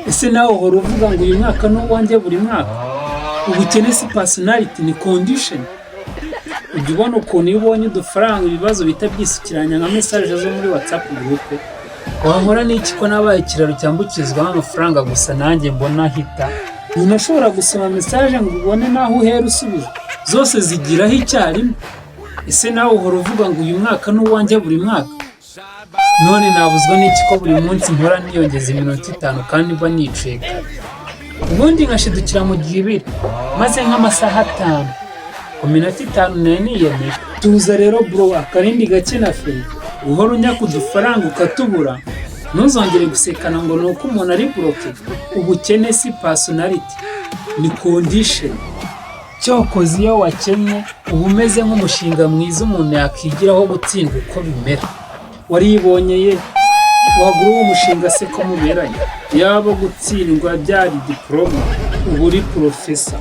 ese nawe uhora uvuga ngo uyu mwaka ni uwanjye buri mwaka. Ubukene si personality, ni condition. Ujya ubona ukuntu iyo ubonye udufaranga ibibazo bita byisukiranya nka message zo muri WhatsApp group, wankora n'iki ko nabaye ikiraro cyambukizwaho amafaranga gusa nanjye mbona hita. Nyina ashobora gusoma message ngo ubone naho uhera usubiza, zose zigiraho icyarimwe. Ese nawe uhora uvuga ngo uyu mwaka ni uwanjye buri mwaka. None nabuzwa n'iki ko buri munsi mpora niyongeza iminota 5 kandi mba nicaye kare, ubundi nkashidukira mu gihe ibiri maze nk'amasaha 5 ku minota 5 nayo niyemeje. Tuza rero bro, akarindi gake na fe uhora unyaka udufaranga ukatubura, ntuzongere gusekana ngo nuko umuntu ari bloke. Ubukene si personality, ni condition. Cyokoze iyo wakennye uba umeze nk'umushinga mwiza umuntu yakigiraho gutsindwa uko bimera. Waribonye ye wagura uwo mushinga se ko muberanye, yaba gutsindwa byari diploma ubu uri professor.